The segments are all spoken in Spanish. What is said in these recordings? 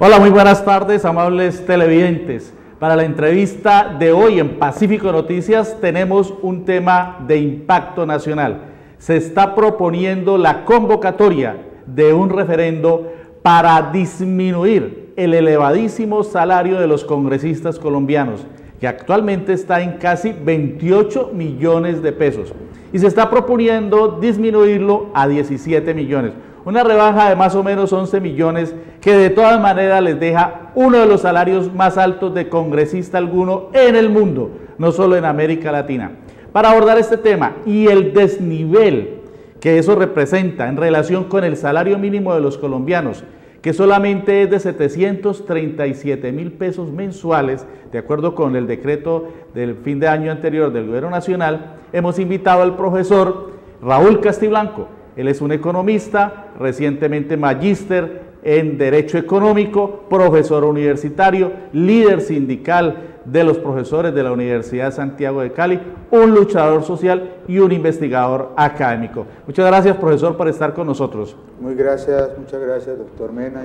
Hola, muy buenas tardes, amables televidentes. Para la entrevista de hoy en Pacífico Noticias tenemos un tema de impacto nacional. Se está proponiendo la convocatoria de un referendo para disminuir el elevadísimo salario de los congresistas colombianos, que actualmente está en casi 28 millones de pesos. Y se está proponiendo disminuirlo a 17 millones. Una rebaja de más o menos 11 millones que de todas maneras les deja uno de los salarios más altos de congresista alguno en el mundo, no solo en América Latina. Para abordar este tema y el desnivel que eso representa en relación con el salario mínimo de los colombianos, que solamente es de 737.000 pesos mensuales, de acuerdo con el decreto del fin de año anterior del Gobierno Nacional, hemos invitado al profesor Raúl Castiblanco. Él es un economista, recientemente magíster en Derecho Económico, profesor universitario, líder sindical de los profesores de la Universidad Santiago de Cali, un luchador social y un investigador académico. Muchas gracias, profesor, por estar con nosotros. Muchas gracias, doctor Mena,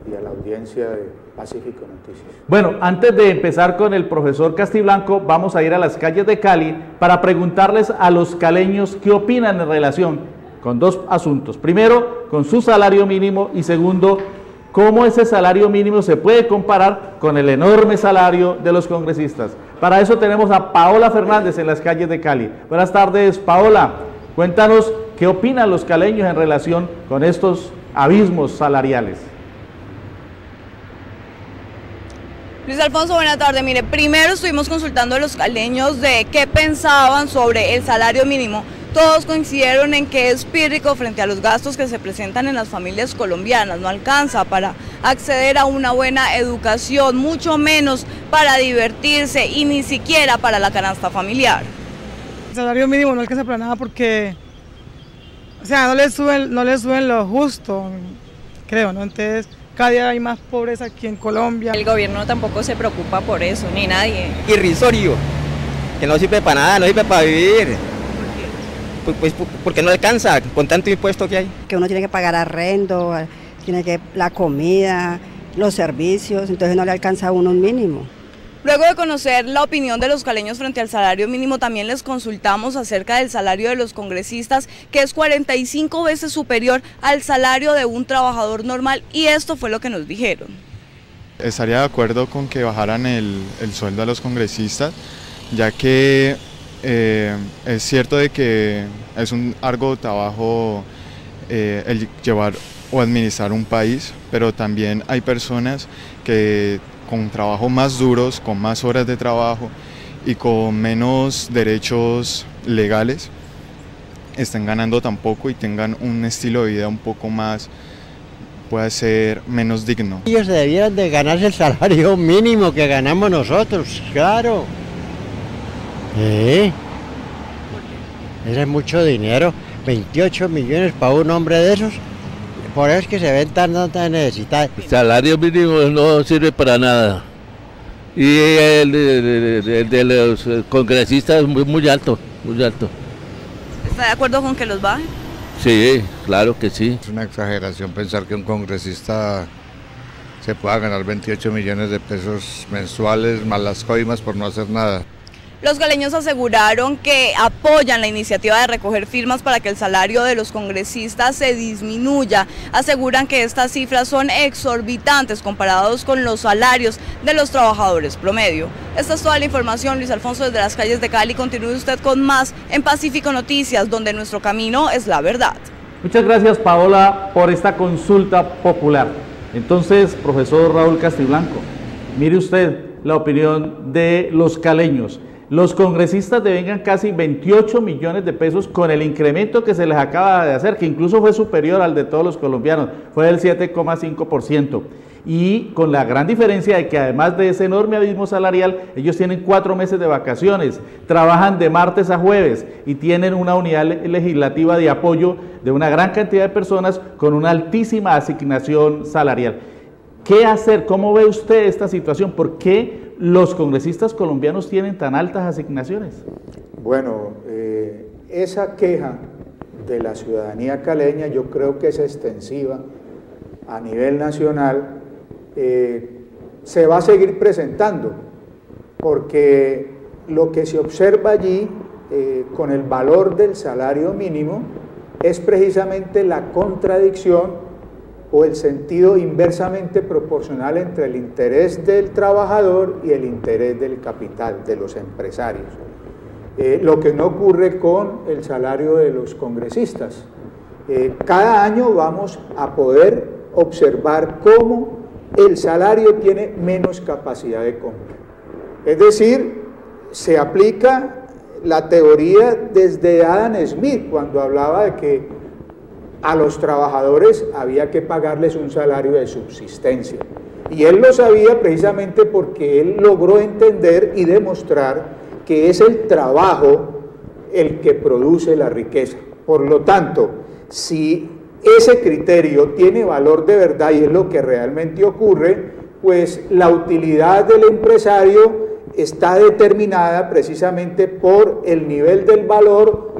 y a la audiencia de Pacífico Noticias. Bueno, antes de empezar con el profesor Castiblanco, vamos a ir a las calles de Cali para preguntarles a los caleños qué opinan en relación con dos asuntos. Primero, con su salario mínimo, y segundo, cómo ese salario mínimo se puede comparar con el enorme salario de los congresistas. Para eso tenemos a Paola Fernández en las calles de Cali. Buenas tardes, Paola. Cuéntanos qué opinan los caleños en relación con estos abismos salariales. Luis Alfonso, buena tarde. Mire, primero estuvimos consultando a los caleños de qué pensaban sobre el salario mínimo. Todos coincidieron en que es pírrico frente a los gastos que se presentan en las familias colombianas. No alcanza para acceder a una buena educación, mucho menos para divertirse y ni siquiera para la canasta familiar. El salario mínimo no alcanza para nada porque, o sea, no le suben lo justo, creo, ¿no? Entonces, cada día hay más pobreza aquí en Colombia. El gobierno tampoco se preocupa por eso, ni nadie. Irrisorio, que no sirve para nada, no sirve para vivir. Pues porque no alcanza con tanto impuesto que hay. Que uno tiene que pagar arrendo, tiene que la comida, los servicios, entonces no le alcanza a uno un mínimo. Luego de conocer la opinión de los caleños frente al salario mínimo, también les consultamos acerca del salario de los congresistas, que es 45 veces superior al salario de un trabajador normal, y esto fue lo que nos dijeron. Estaría de acuerdo con que bajaran el sueldo a los congresistas, ya que es cierto de que es un arduo trabajo el llevar o administrar un país, pero también hay personas que con trabajos más duros, con más horas de trabajo y con menos derechos legales, están ganando tan poco y tengan un estilo de vida un poco más, puede ser menos digno. Ellos debieran de ganarse el salario mínimo que ganamos nosotros, claro. Eso es mucho dinero, 28 millones para un hombre de esos, por eso es que se ven tan necesitados. El salario mínimo no sirve para nada, y el de los congresistas es muy alto, muy alto. ¿Está de acuerdo con que los bajen? Sí, claro que sí. Es una exageración pensar que un congresista se pueda ganar 28 millones de pesos mensuales más las coimas por no hacer nada. Los caleños aseguraron que apoyan la iniciativa de recoger firmas para que el salario de los congresistas se disminuya. Aseguran que estas cifras son exorbitantes comparados con los salarios de los trabajadores promedio. Esta es toda la información. Luis Alfonso, desde las calles de Cali. Continúe usted con más en Pacífico Noticias, donde nuestro camino es la verdad. Muchas gracias, Paola, por esta consulta popular. Entonces, profesor Raúl Castiblanco, mire usted la opinión de los caleños. Los congresistas devengan casi 28 millones de pesos con el incremento que se les acaba de hacer, que incluso fue superior al de todos los colombianos, fue del 7,5%. Y con la gran diferencia de que además de ese enorme abismo salarial, ellos tienen 4 meses de vacaciones, trabajan de martes a jueves y tienen una unidad legislativa de apoyo de una gran cantidad de personas con una altísima asignación salarial. ¿Qué hacer? ¿Cómo ve usted esta situación? ¿Por qué los congresistas colombianos tienen tan altas asignaciones? Bueno, esa queja de la ciudadanía caleña yo creo que es extensiva a nivel nacional se va a seguir presentando, porque lo que se observa allí con el valor del salario mínimo es precisamente la contradicción o el sentido inversamente proporcional entre el interés del trabajador y el interés del capital, de los empresarios. Lo que no ocurre con el salario de los congresistas. Cada año vamos a poder observar cómo el salario tiene menos capacidad de compra. Es decir, se aplica la teoría desde Adam Smith, cuando hablaba de que a los trabajadores había que pagarles un salario de subsistencia. Y él lo sabía precisamente porque él logró entender y demostrar que es el trabajo el que produce la riqueza. Por lo tanto, si ese criterio tiene valor de verdad y es lo que realmente ocurre, pues la utilidad del empresario está determinada precisamente por el nivel del valor,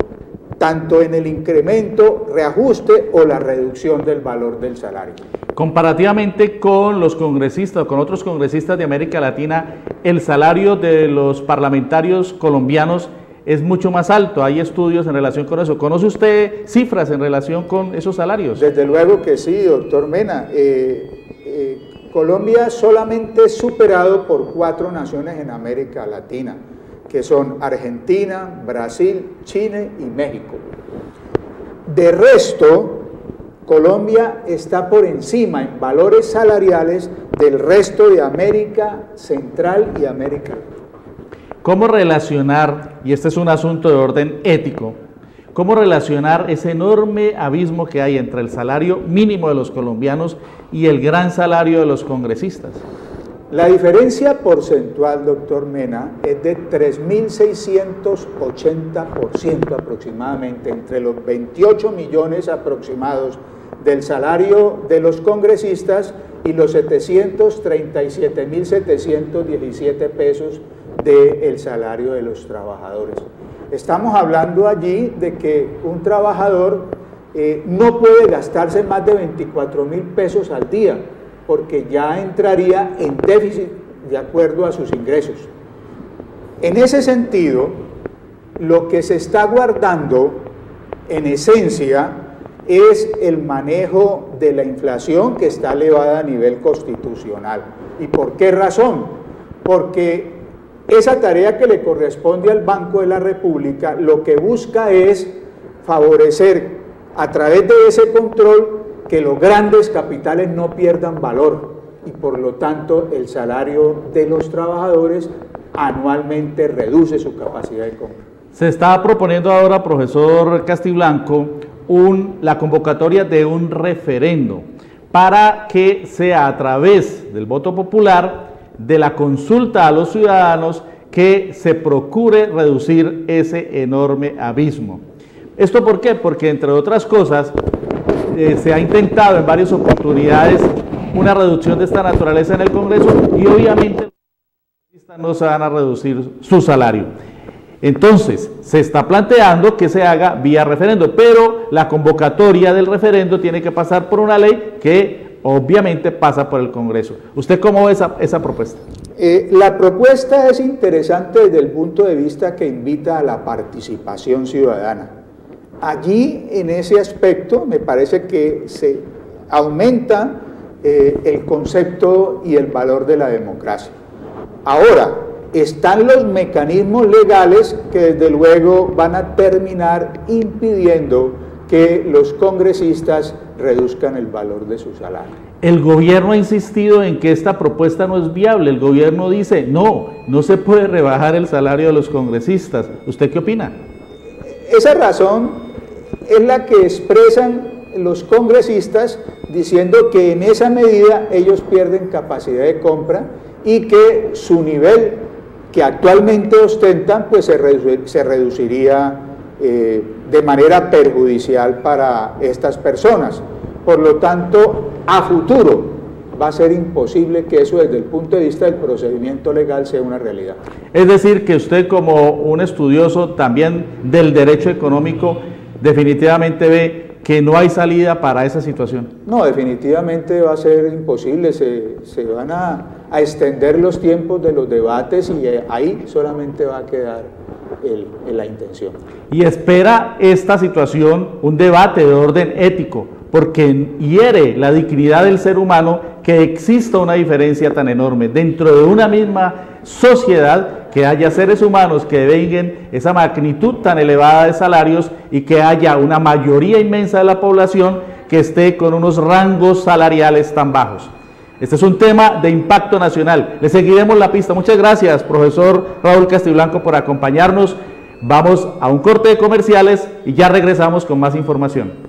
tanto en el incremento, reajuste o la reducción del valor del salario. Comparativamente con los congresistas o con otros congresistas de América Latina, el salario de los parlamentarios colombianos es mucho más alto. ¿Hay estudios en relación con eso? ¿Conoce usted cifras en relación con esos salarios? Desde luego que sí, doctor Mena. Colombia solamente es superado por 4 naciones en América Latina, que son Argentina, Brasil, Chile y México. De resto, Colombia está por encima en valores salariales del resto de América Central y América Latina. ¿Cómo relacionar, y este es un asunto de orden ético, cómo relacionar ese enorme abismo que hay entre el salario mínimo de los colombianos y el gran salario de los congresistas? La diferencia porcentual, doctor Mena, es de 3.680% aproximadamente, entre los 28 millones aproximados del salario de los congresistas y los 737.717 pesos del salario de los trabajadores. Estamos hablando allí de que un trabajador no puede gastarse más de 24.000 pesos al día, porque ya entraría en déficit de acuerdo a sus ingresos. En ese sentido, lo que se está guardando, en esencia, es el manejo de la inflación que está elevada a nivel constitucional. ¿Y por qué razón? Porque esa tarea que le corresponde al Banco de la República lo que busca es favorecer a través de ese control que los grandes capitales no pierdan valor y por lo tanto el salario de los trabajadores anualmente reduce su capacidad de compra. Se está proponiendo ahora, profesor Castiblanco, la convocatoria de un referendo para que sea a través del voto popular, de la consulta a los ciudadanos, que se procure reducir ese enorme abismo. ¿Esto por qué? Porque entre otras cosas se ha intentado en varias oportunidades una reducción de esta naturaleza en el Congreso y obviamente los congresistas no se van a reducir su salario. Entonces, se está planteando que se haga vía referendo, pero la convocatoria del referendo tiene que pasar por una ley que obviamente pasa por el Congreso. ¿Usted cómo ve esa propuesta? La propuesta es interesante desde el punto de vista que invita a la participación ciudadana. Allí, en ese aspecto, me parece que se aumenta el concepto y el valor de la democracia. Ahora, están los mecanismos legales que desde luego van a terminar impidiendo que los congresistas reduzcan el valor de su salario. El gobierno ha insistido en que esta propuesta no es viable. El gobierno dice, no se puede rebajar el salario de los congresistas. ¿Usted qué opina? Esa razón es la que expresan los congresistas diciendo que en esa medida ellos pierden capacidad de compra y que su nivel que actualmente ostentan pues se reduciría de manera perjudicial para estas personas. Por lo tanto, a futuro va a ser imposible que eso desde el punto de vista del procedimiento legal sea una realidad. Es decir, que usted como un estudioso también del derecho económico definitivamente ve que no hay salida para esa situación? No, definitivamente va a ser imposible, se van a extender los tiempos de los debates y ahí solamente va a quedar la intención. Y espera esta situación un debate de orden ético, porque hiere la dignidad del ser humano que exista una diferencia tan enorme dentro de una misma sociedad, que haya seres humanos que devenguen esa magnitud tan elevada de salarios y que haya una mayoría inmensa de la población que esté con unos rangos salariales tan bajos. Este es un tema de impacto nacional. Le seguiremos la pista. Muchas gracias, profesor Raúl Castiblanco, por acompañarnos. Vamos a un corte de comerciales y ya regresamos con más información.